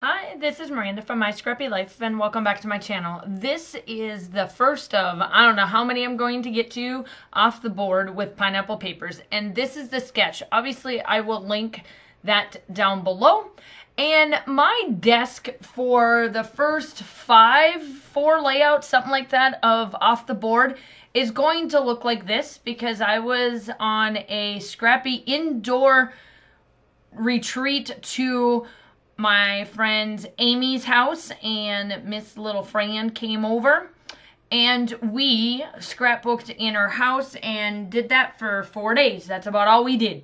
Hi, this is Miranda from My Scrappy Life, and welcome back to my channel. This is the first of, I don't know how many I'm going to get to off the board with pineapple papers, and this is the sketch. Obviously, I will link that down below. And my desk for the first four layouts, something like that, of off the board is going to look like this because I was on a scrappy indoor retreat to my friend Amy's house, and Miss Little Fran came over and we scrapbooked in her house and did that for 4 days. That's about all we did.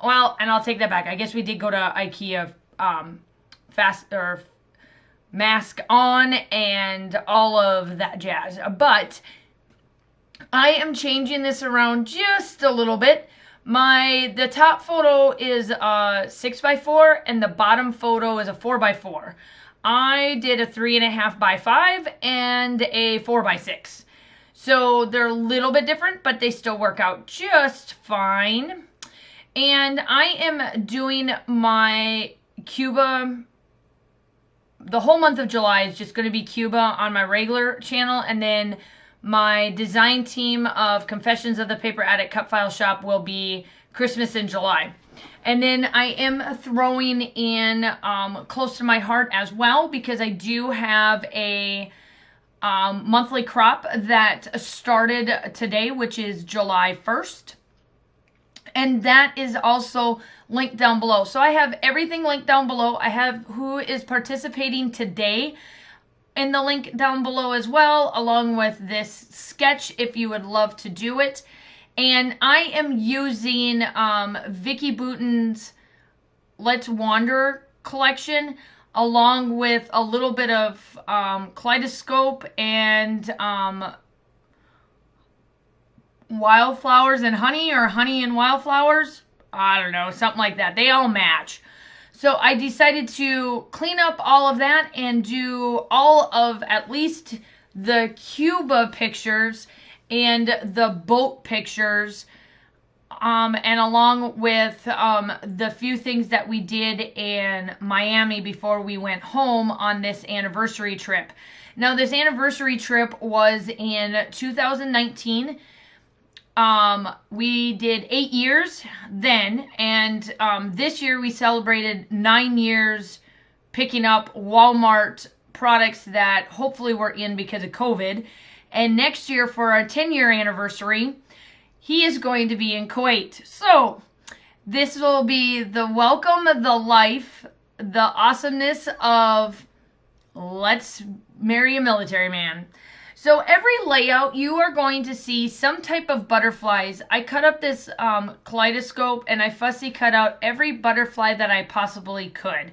Well, and I'll take that back. I guess we did go to IKEA mask on and all of that jazz. But I am changing this around just a little bit. The top photo is a 6x4 and the bottom photo is a 4x4. I did a 3.5 by 5 and a 4x6. So they're a little bit different, but they still work out just fine. And I am doing my Cuba. The whole month of July is just going to be Cuba on my regular channel, and then my design team of Confessions of the Paper Addict Cut File Shop will be Christmas in July. And then I am throwing in Close to My Heart as well, because I do have a monthly crop that started today, which is July 1st. And that is also linked down below. So I have everything linked down below. I have who is participating today in the link down below as well, along with this sketch if you would love to do it. And I am using Vicky Bouton's Let's Wander collection, along with a little bit of Kaleidoscope and Wildflowers and Honey, or Honey and Wildflowers. I don't know, something like that. They all match. So I decided to clean up all of that and do all of at least the Cuba pictures and the boat pictures, and along with the few things that we did in Miami before we went home on this anniversary trip. Now, this anniversary trip was in 2019. We did 8 years then, and this year we celebrated 9 years picking up Walmart products that hopefully were in because of COVID. And next year, for our 10-year anniversary, he is going to be in Kuwait. So this will be the welcome, the life, the awesomeness of Let's Marry a Military Man. So every layout, you are going to see some type of butterflies. I cut up this kaleidoscope and I fussy cut out every butterfly that I possibly could.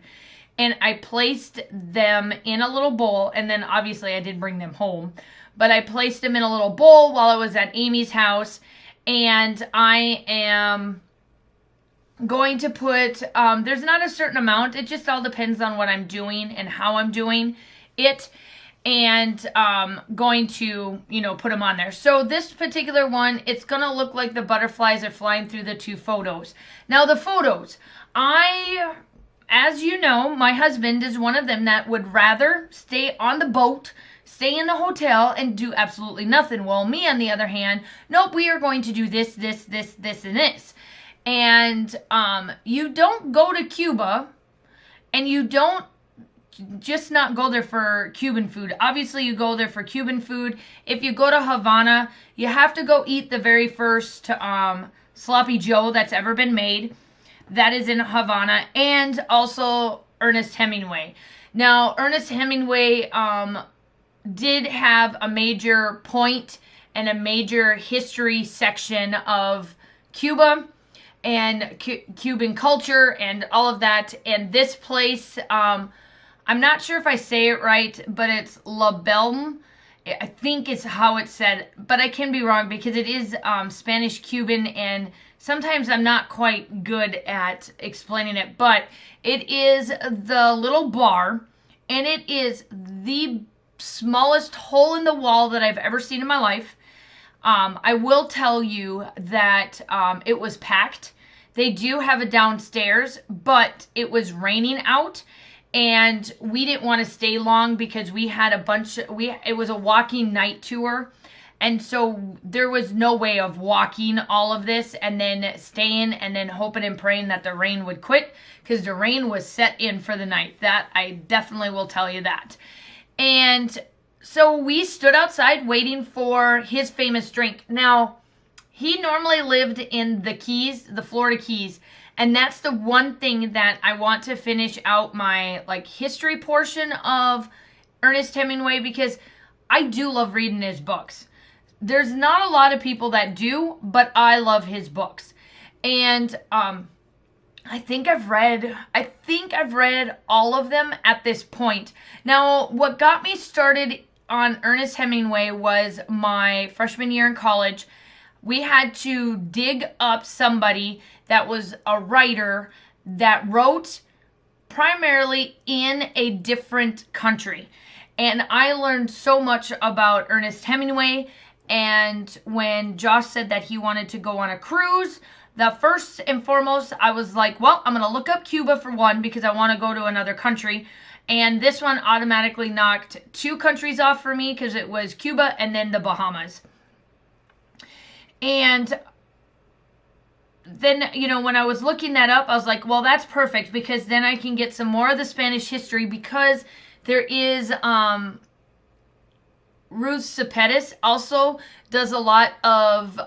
And I placed them in a little bowl, and then obviously I did bring them home. But I placed them in a little bowl while I was at Amy's house. And I am going to put, there's not a certain amount. It just all depends on what I'm doing and how I'm doing it. And going to, put them on there. So this particular one, it's going to look like the butterflies are flying through the two photos. Now the photos, as you know, my husband is one of them that would rather stay on the boat, stay in the hotel, and do absolutely nothing. Well, me, on the other hand, nope, we are going to do this, this, this, this, and this. And you don't go to Cuba, and you don't just not go there for Cuban food. Obviously, you go there for Cuban food. If you go to Havana, you have to go eat the very first Sloppy Joe that's ever been made. That is in Havana, and also Ernest Hemingway. Now, Ernest Hemingway did have a major point and a major history section of Cuba and Cuban culture and all of that. And this place, I'm not sure if I say it right, but it's La Belme. I think it's how it's said, but I can be wrong because it is Spanish Cuban, and sometimes I'm not quite good at explaining it. But it is the little bar, and it is the smallest hole in the wall that I've ever seen in my life. I will tell you that it was packed. They do have a downstairs, but it was raining out. and we didn't want to stay long because we had it was a walking night tour. And so there was no way of walking all of this and then staying and then hoping and praying that the rain would quit, because the rain was set in for the night. That I definitely will tell you that. And so we stood outside waiting for his famous drink. Now, he normally lived in the Keys, the Florida Keys. And that's the one thing that I want to finish out my history portion of Ernest Hemingway, because I do love reading his books. There's not a lot of people that do, but I love his books. And I think I've read all of them at this point. Now, what got me started on Ernest Hemingway was my freshman year in college. We had to dig up somebody that was a writer that wrote primarily in a different country. And I learned so much about Ernest Hemingway. And when Josh said that he wanted to go on a cruise, the first and foremost, I was like, well, I'm going to look up Cuba for one, because I want to go to another country. And this one automatically knocked 2 countries off for me, because it was Cuba and then the Bahamas. And then, when I was looking that up, I was like, well, that's perfect, because then I can get some more of the Spanish history, because there is Ruth Cepetis also does a lot of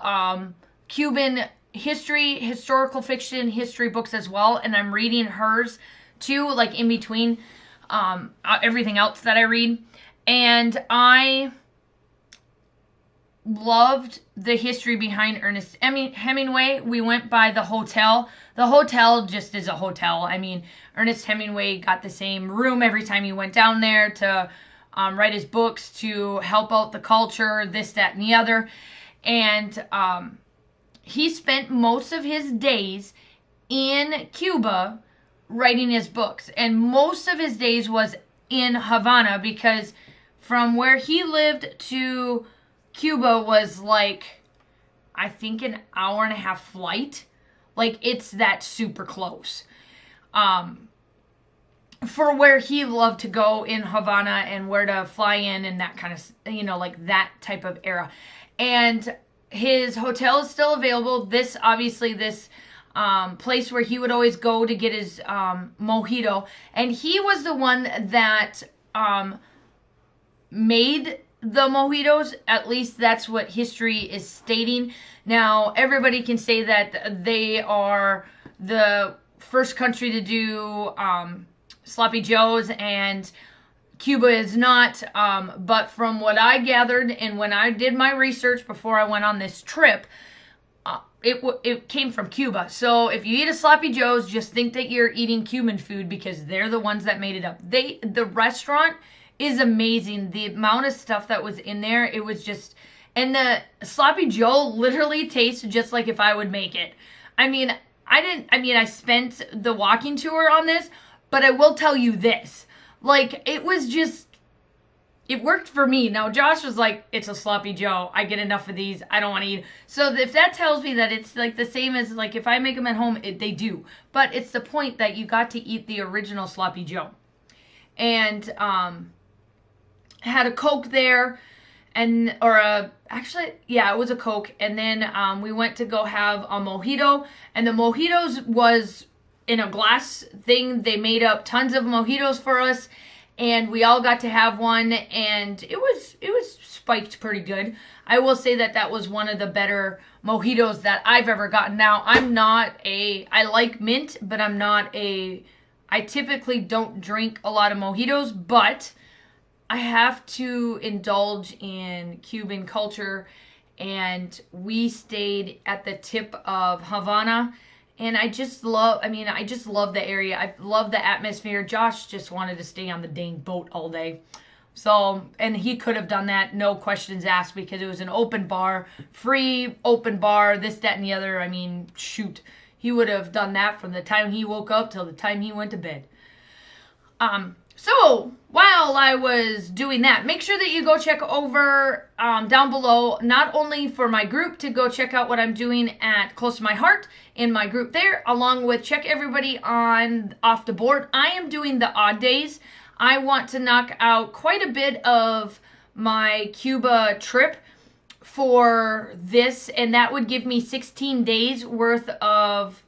Cuban history, historical fiction, history books as well. And I'm reading hers too, in between everything else that I read. And I loved the history behind Ernest Hemingway. We went by the hotel. The hotel just is a hotel. I mean, Ernest Hemingway got the same room every time he went down there to write his books, to help out the culture, this, that, and the other. And he spent most of his days in Cuba writing his books. And most of his days was in Havana, because from where he lived to Cuba was I think an hour and a half flight. It's that super close. For where he loved to go in Havana and where to fly in and that kind of, that type of era. And his hotel is still available. This place where he would always go to get his mojito. And he was the one that made the mojitos. At least that's what history is stating. Now, everybody can say that they are the first country to do Sloppy Joes, and Cuba is not, but from what I gathered and when I did my research before I went on this trip, it came from Cuba. So if you eat a Sloppy Joes, just think that you're eating Cuban food, because they're the ones that made it up. The restaurant is amazing. The amount of stuff that was in there, it was just, and the Sloppy Joe literally tastes just like if I would make it. I spent the walking tour on this, but I will tell you this, it was just, it worked for me. Now, Josh was like, it's a Sloppy Joe. I get enough of these. I don't want to eat. So if that tells me that it's the same as if I make them at home, they do. But it's the point that you got to eat the original Sloppy Joe. And had a Coke there, it was a Coke. And then we went to go have a mojito, and the mojitos was in a glass thing. They made up tons of mojitos for us, and we all got to have one, and it was spiked pretty good. I will say that was one of the better mojitos that I've ever gotten. Now, I like mint, but I typically don't drink a lot of mojitos, but I have to indulge in Cuban culture, and we stayed at the tip of Havana. And I just love the area. I love the atmosphere. Josh just wanted to stay on the dang boat all day. So, and he could have done that, no questions asked, because it was an open bar, free open bar, this, that, and the other. Shoot. He would have done that from the time he woke up till the time he went to bed. So while I was doing that, make sure that you go check over down below, not only for my group to go check out what I'm doing at Close to My Heart in my group there, along with check everybody on Off the Board. I am doing the odd days. I want to knock out quite a bit of my Cuba trip for this, and that would give me 16 days worth of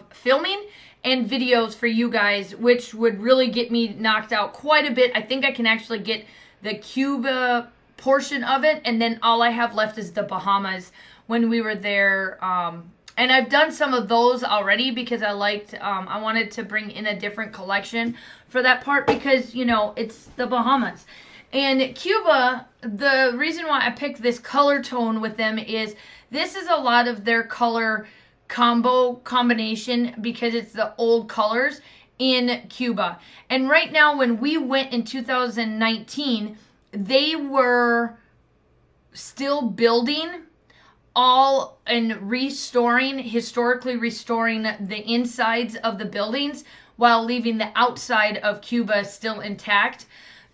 filming and videos for you guys, which would really get me knocked out quite a bit. I think I can actually get the Cuba portion of it, and then all I have left is the Bahamas when we were there. And I've done some of those already because I liked, I wanted to bring in a different collection for that part because, you know, it's the Bahamas. And Cuba, the reason why I picked this color tone with them is this is a lot of their color combination because it's the old colors in Cuba. And right now, when we went in 2019, they were still building all and historically restoring the insides of the buildings while leaving the outside of Cuba still intact.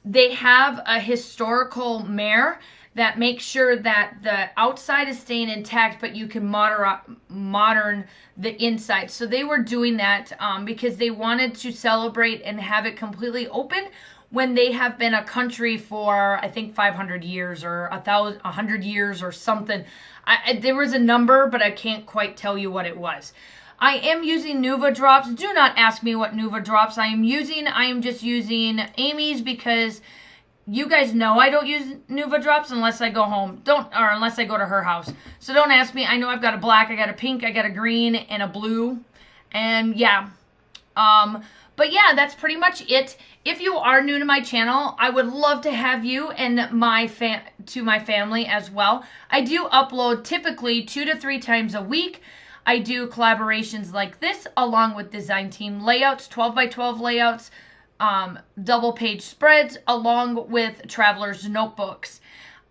They have a historical mayor that makes sure that the outside is staying intact, but you can modern the inside. So they were doing that because they wanted to celebrate and have it completely open when they have been a country for, I think, 500 years or 100 years or something. There was a number, but I can't quite tell you what it was. I am using Nuva drops. Do not ask me what Nuva drops I am using. I am just using Amy's because you guys know I don't use Nuva drops unless I go home. Unless I go to her house. So don't ask me. I know I've got a black, I got a pink, I got a green, and a blue. And yeah. But yeah, that's pretty much it. If you are new to my channel, I would love to have you and my family as well. I do upload typically 2 to 3 times a week. I do collaborations like this along with design team layouts, 12 by 12 layouts, double page spreads, along with traveler's notebooks.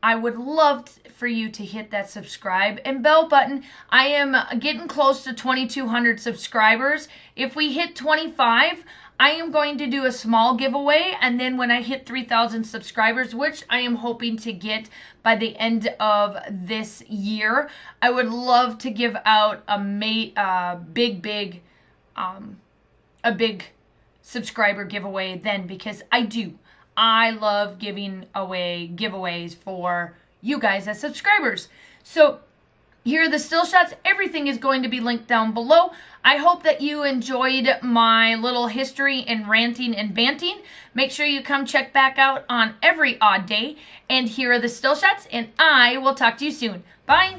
I would love for you to hit that subscribe and bell button. I am getting close to 2,200 subscribers. If we hit 25, I am going to do a small giveaway, and then when I hit 3,000 subscribers, which I am hoping to get by the end of this year, I would love to give out a big subscriber giveaway then, because I love giving away giveaways for you guys as subscribers. So here are the still shots. Everything is going to be linked down below. I hope that you enjoyed my little history and ranting and banting. Make sure you come check back out on every odd day. And here are the still shots, and I will talk to you soon. Bye.